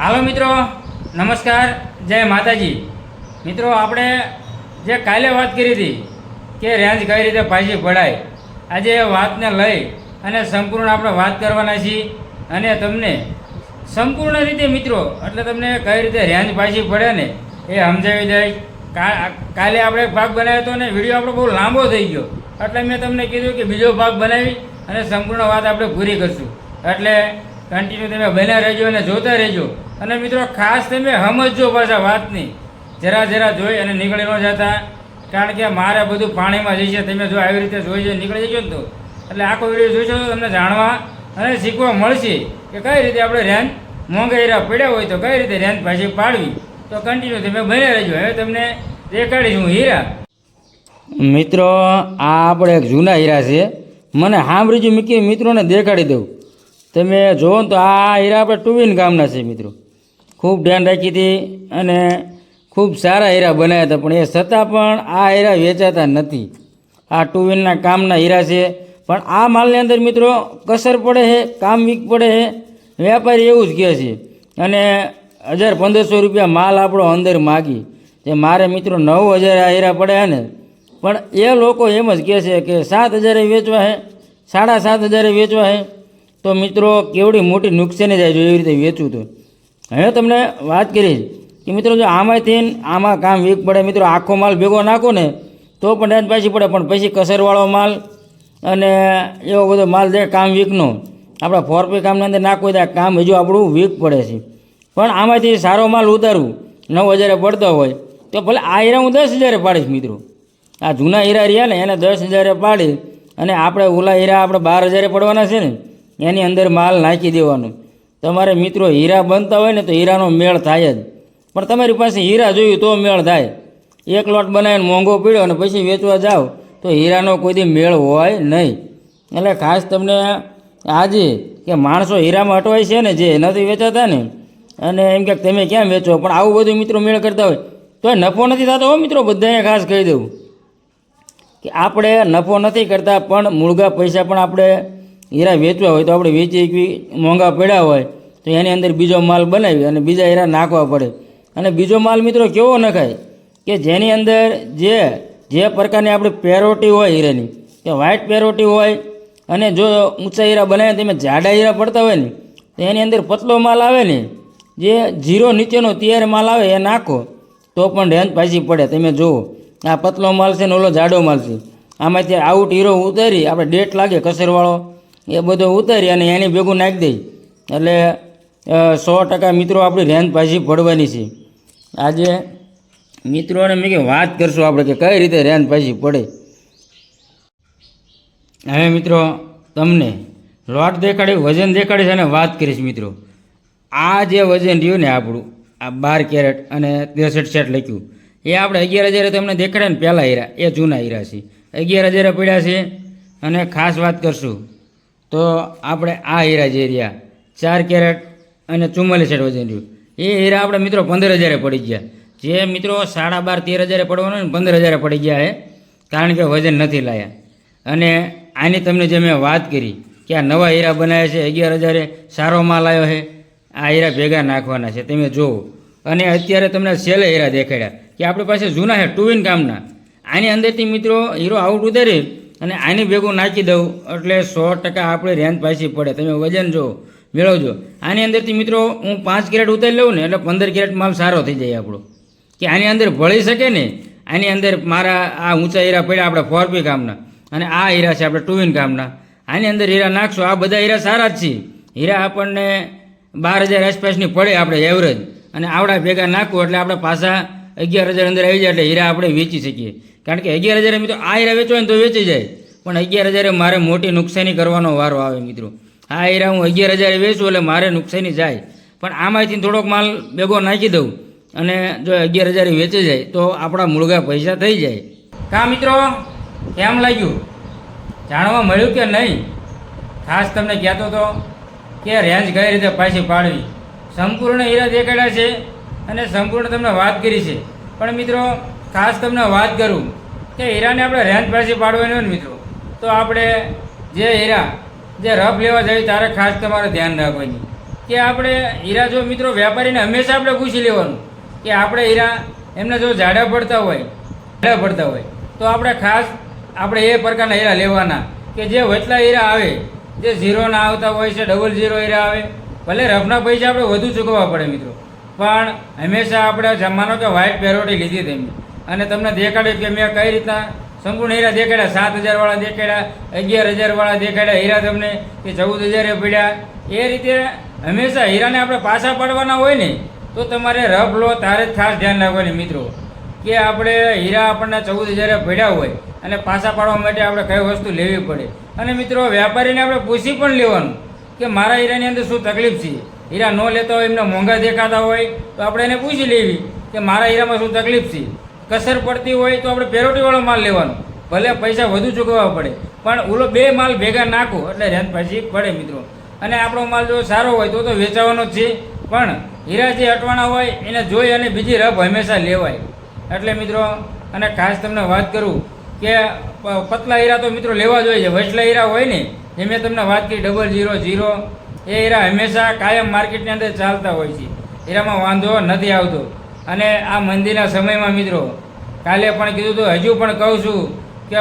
હાલો મિત્રો, નમસ્કાર, જય માતાજી. મિત્રો, આપણે જે કાલે વાત કરી હતી કે રેન્જ કઈ રીતે પાછી પડાય, આજે એ વાતને લઈ અને સંપૂર્ણ આપણે વાત કરવાના છીએ અને તમને સંપૂર્ણ રીતે મિત્રો એટલે તમને કઈ રીતે રેન્જ પાછી પડે ને એ સમજાવી દઈ. કાલે આપણે એક ભાગ બનાવ્યો હતો ને વિડીયો આપણો બહુ લાંબો થઈ ગયો, એટલે મેં તમને કીધું કે બીજો ભાગ બનાવી અને સંપૂર્ણ વાત આપણે પૂરી કરશું. એટલે કન્ટિન્યુ તમે બન્યા રહેજો અને જોતા રહેજો. અને મિત્રો ખાસ તમે સમજજો પાછા વાતની, જરા જોઈ અને નીકળી ન જતા, કારણ કે મારે બધું પાણીમાં જશે. તમે જો આવી રીતે જોઈ નીકળી જશો ને તો એટલે આખો વિડીયો જોઈશો તો તમને જાણવા અને શીખવા મળશે કે કઈ રીતે આપણે રેન્જ મોંઘા હીરા પડ્યા હોય તો કઈ રીતે રેન્જ પાછી પાડવી. તો કન્ટિન્યુ તમે બન્યા રહેજો. હવે તમને દેખાડીશું હીરા. મિત્રો, આ આપણે એક જૂના હીરા છે, મને સાંભળીશું મેં કે મિત્રોને દેખાડી દઉં. તમે જુઓ ને તો આ હીરા આપણે ટુવિન ગામના છે મિત્રો. ખૂબ ધ્યાન રાખી હતી અને ખૂબ સારા હીરા બનાવ્યા હતા, પણ એ છતાં પણ આ હીરા વેચાતા નથી. આ ટુવિનના કામના હીરા છે, પણ આ માલની અંદર મિત્રો કસર પડે છે, કામ વીક પડે છે. વેપારી એવું જ કહે છે અને 1000-1500 રૂપિયા માલ આપણો અંદર માગી, જે મારે મિત્રો 9000 આ હીરા પડ્યા ને, પણ એ લોકો એમ જ કહે છે કે 7000 વેચવા છે, 7500 વેચવા છે. તો મિત્રો કેવડી મોટી નુકસાની જાય જો એવી રીતે વેચવું તો. હવે તમને વાત કરીશ કે મિત્રો જો આમાંથી આમાં કામ વીક પડે, મિત્રો આખો માલ ભેગો નાખો ને તો પણ રેન્જ પાછી પડે, પણ પછી કસરવાળો માલ અને એવો બધો માલ દે કામ વીકનો આપણા 4P કામની અંદર નાખવો તો કામ હજુ આપણું વીક પડે છે. પણ આમાંથી સારો માલ ઉતારવું 9000 પડતો હોય તો ભલે આ હીરા હું 10000 પાડીશ મિત્રો. આ જૂના હીરા રહ્યા ને એને 10000 પાડી અને આપણે ઓલા હીરા આપણે 12000 પડવાના છે ને એની અંદર માલ નાખી દેવાનો. તમારે મિત્રો હીરા બનતા હોય ને તો હીરાનો મેળ થાય જ, પણ તમારી પાસે હીરા જોયું તો મેળ થાય. એક લોટ બનાવીને મોંઘો પીડ્યો અને પછી વેચવા જાઓ તો હીરાનો કોઈ દી મેળ હોય નહીં. એટલે ખાસ તમને આજે કે માણસો હીરામાં અટવાય છે ને જે નથી વેચાતા ને, અને એમ કે તમે ક્યાં વેચો, પણ આવું બધું મિત્રો મેળ કરતા હોય તો નફો નથી થતો હો મિત્રો. બધાને ખાસ કહી દઉં કે આપણે નફો નથી કરતા, પણ મૂળગા પૈસા પણ આપણે હીરા વેચવા હોય તો આપણે વેચી મોંઘા પડ્યા હોય તો એની અંદર બીજો માલ બનાવી અને બીજા હીરા નાખવા પડે. અને બીજો માલ મિત્રો કેવો નખાય કે જેની અંદર જે પ્રકારની આપણી પેરોટી હોય હીરાની, કે વ્હાઇટ પેરોટી હોય, અને જો ઊંચા હીરા બનાવીને તમે જાડા હીરા પડતા હોય ને તો એની અંદર પતલો માલ આવે ને, જે 0 નીચેનો તૈયાર માલ આવે એ નાખો તો પણ રેન્જ પાછી પડે. તમે જુઓ આ પતલો માલ છે ને ઓલો જાડો માલ છે, આમાંથી આઉટ હીરો ઉતારી આપણે ડેટ લાગે કસરવાળો એ બધો ઉતારી અને એની ભેગું નાખી દઈ એટલે 100% મિત્રો આપણી રેન્જ પાછી પડવાની છે. આજે મિત્રોને મેં કે વાત કરશું આપણે કે કઈ રીતે રેન્જ પાછી પડે. હવે મિત્રો તમને લોટ દેખાડી, વજન દેખાડીશ અને વાત કરીશ. મિત્રો આ જે વજન રહ્યું ને આપણું આ 12 કેરેટ અને 63 સેટ લખ્યું એ આપણે 11000 તમને દેખાડે ને પહેલાં હીરા એ જૂના હીરા છે, 11000 પડ્યા છે. અને ખાસ વાત કરશું તો આપણે આ હીરા જે રહ્યા 4 કેરેટ અને 44 સેટ વજન રહ્યું એ હીરા આપણે મિત્રો 15000 પડી ગયા. જે મિત્રો 12.5-13,000 પડવાનું ને 15000 પડી ગયા છે, કારણ કે વજન નથી લાયા. અને આની તમને જે મેં વાત કરી કે આ નવા હીરા બનાવ્યા છે 11000 સારો માલ આવ્યો છે, આ હીરા ભેગા નાખવાના છે. તમે જુઓ અને અત્યારે તમને સેલે હીરા દેખાડ્યા કે આપણી પાસે જૂના છે ટુવિન કામના. આની અંદરથી મિત્રો હીરો આઉટ ઉતારી અને આની ભેગું નાખી દઉં એટલે 100% આપણે રેન્જ પાછી પડે. તમે વજન જો મેળવજો. આની અંદરથી મિત્રો હું 5 કેરેટ ઉતારી લઉં ને એટલે 15 કેરેટ માલ સારો થઈ જાય આપણો, કે આની અંદર ભળી શકે ને. આની અંદર મારા આ ઊંચા હીરા પડ્યા આપણે 4P કામના અને આ હીરા છે આપણે ટુવિન કામના. આની અંદર હીરા નાખશો, આ બધા હીરા સારા જ છે. હીરા આપણને 12000 આસપાસની પડે આપણે એવરેજ, અને આવડા ભેગા નાખવું એટલે આપણે પાછા 11000 અંદર આવી જાય એટલે હીરા આપણે વેચી શકીએ. કારણ કે 11000 મિત્રો આ હીરા વેચવા ને તો વેચી જાય, પણ 11000 મારે મોટી નુકસાની કરવાનો વારો આવે મિત્રો. આ હીરા હું 11000 વેચું એટલે મારે નુકસાની જાય, પણ આમાંથી થોડોક માલ ભેગો નાખી દઉં અને જો 11000 વેચી જાય તો આપણા મૂળગા પૈસા થઈ જાય. કા મિત્રો કેમ લાગ્યું, જાણવા મળ્યું કે નહીં? ખાસ તમને કહેતો હતો કે રેન્જ કઈ રીતે પાછી પાડવી. સંપૂર્ણ હીરા દેખાડ્યા છે અને સંપૂર્ણ તમને વાત કરી છે, પણ મિત્રો ખાસ તમને વાત કરું કે હીરાને આપણે રેન્જ પાછી પાડવાની હોય ને મિત્રો તો આપણે જે હીરા જે રફ લેવા જાય ત્યારે ખાસ તમારે ધ્યાન રાખવાની કે આપણે હીરા જો મિત્રો વેપારીને હંમેશા આપણે પૂછી લેવાનું કે આપણે હીરા એમને જો જાડા પડતા હોય તો આપણે ખાસ આપણે એ પ્રકારના હીરા લેવાના કે જે વચલા હીરા આવે, જે ઝીરોના આવતા હોય છે, ડબલ ઝીરો હીરા આવે, ભલે રફના પૈસા આપણે વધુ ચૂકવવા પડે મિત્રો, પણ હંમેશા આપણે માનો કે વ્હાઇટ પેરોટી લીધી તેમની અને તમને દેખાડે કે મેં કઈ રીતના સંપૂર્ણ હીરા દેખાડ્યા, 7,000 વાળા દેખાડ્યા, 11,000 વાળા દેખાડ્યા હીરા તમને કે 14,000 પડ્યા. એ રીતે હંમેશા હીરાને આપણે પાછા પાડવાના હોય ને તો તમારે રફ લો તારે જ ખાસ ધ્યાન રાખવાની મિત્રો કે આપણે હીરા આપણને 14,000 પડ્યા હોય અને પાછા પાડવા માટે આપણે કઈ વસ્તુ લેવી પડે. અને મિત્રો વેપારીને આપણે પૂછી પણ લેવાનું કે મારા હીરાની અંદર શું તકલીફ છે. હીરા ન લેતા હોય, એમને મોંઘા દેખાતા હોય તો આપણે એને પૂછી લેવી કે મારા હીરામાં શું તકલીફ છે. કસર પડતી હોય તો આપણે પેરોટીવાળો માલ લેવાનો, ભલે પૈસા વધુ ચૂકવવા પડે પણ ઓલો 2 માલ ભેગા નાખો એટલે રેન્ટ પાછી પડે મિત્રો. અને આપણો માલ જો સારો હોય તો વેચાવાનો જ છે, પણ હીરા જે અટવાણા હોય એને જોઈ અને બીજી રફ હંમેશા લેવાય. એટલે મિત્રો અને ખાસ તમને વાત કરું કે પતલા હીરા તો મિત્રો લેવા જોઈએ. વચલા હીરા હોય ને જે મેં તમને વાત કરી 000 એ હીરા હંમેશા કાયમ માર્કેટની અંદર ચાલતા હોય છે, હીરામાં વાંધો નથી આવતો. અને આ મંદીના સમયમાં મિત્રો કાલે પણ કીધું હતું, હજુ પણ કહું છું કે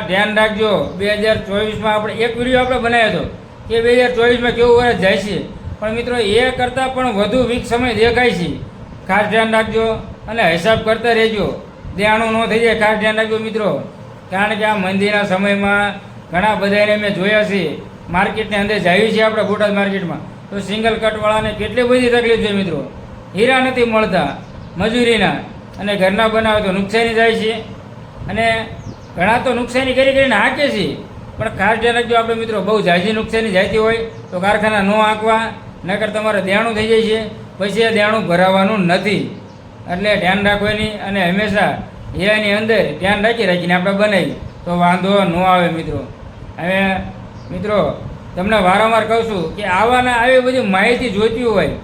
ધ્યાન રાખજો. 2024માં આપણે એક વિડીયો આપણે બનાવ્યો હતો કે 2024માં કેવું વર્ષ જાય છે, પણ મિત્રો એ કરતાં પણ વધુ વીક સમય દેખાય છે. ખાસ ધ્યાન રાખજો અને હિસાબ કરતા રહેજો, દેવાનું ન થઈ જાય. ખાસ ધ્યાન રાખજો મિત્રો, કારણ કે આ મંદીના સમયમાં ઘણા બધાને મેં જોયા છે માર્કેટની અંદર જાય છે આપણે બોટાદ માર્કેટમાં તો સિંગલ કટવાળાને કેટલી બધી તકલીફ છે મિત્રો. હીરા નથી મળતા મજૂરીના અને ઘરના બનાવે તો નુકસાની જાય છે અને ઘણા તો નુકસાની કરીને હાંકે છે. પણ ખાસ ધ્યાન રાખજો આપણે મિત્રો, બહુ ઝાઝી નુકસાની જતી હોય તો કારખાના ન હાંકવા, નકર તમારે દેણું થઈ જાય છે, પછી એ દેણું ભરાવાનું નથી. એટલે ધ્યાન રાખવાની અને હંમેશા હીરાની અંદર ધ્યાન રાખીને આપણે બનાવી તો વાંધો ન આવે મિત્રો. હવે મિત્રો તમને વારંવાર કહું છું કે આવી બધી માહિતી જોઈતી હોય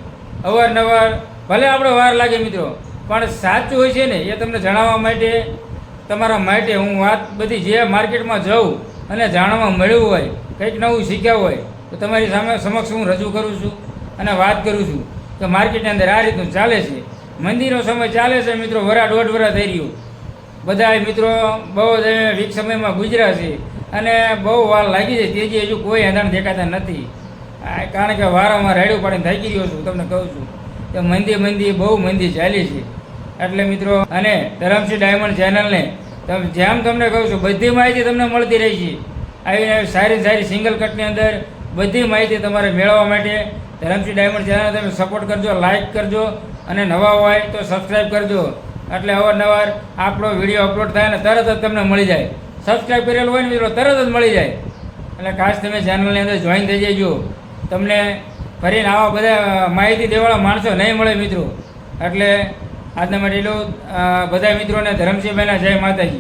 અવારનવાર, ભલે આપણે વાર લાગે મિત્રો, પણ સાચું હોય છે ને એ તમને જણાવવા માટે તમારા માટે હું વાત બધી જે માર્કેટમાં જાઉં અને જાણવા મળ્યું હોય, કંઈક નવું શીખ્યા હોય તો તમારી સમક્ષ હું રજૂ કરું છું અને વાત કરું છું કે માર્કેટની અંદર આ રીતનું ચાલે છે. મંદીનો સમય ચાલે છે મિત્રો, 1.5 વર્ષ થઈ રહ્યું. બધા મિત્રો બહુ વીક સમયમાં ગુજર્યા છે અને બહુ વાર લાગી છે, તેજી હજુ કોઈ આધાર દેખાતા નથી. કારણ કે વારંવાર રાડ્યું પાડીને થાકી રહ્યો છું. તમને કહું છું કે મંદી બહુ મંદી ચાલી છે. એટલે મિત્રો અને ધરમસિંહ ડાયમંડ ચેનલને જેમ તમને કહું છું બધી માહિતી તમને મળતી રહી છે. આવી સારી સિંગલ કટની અંદર બધી માહિતી તમારે મેળવવા માટે ધરમસિંહ ડાયમંડ ચેનલ તમે સપોર્ટ કરજો, લાઇક કરજો અને નવા હોય તો સબસ્ક્રાઈબ કરજો. એટલે અવારનવાર આપણો વિડીયો અપલોડ થાય ને તરત જ તમને મળી જાય. સબસ્ક્રાઈબ કરેલું હોય ને મિત્રો તરત જ મળી જાય. એટલે ખાસ તમે ચેનલની અંદર જોઈન થઈ જજો. તમને ફરીને આવા બધા માહિતી દેવાળા માણસો નહીં મળે મિત્રો. એટલે આજના માટે એટલું. બધા મિત્રોને ધરમસિંહભાઈના જય માતાજી.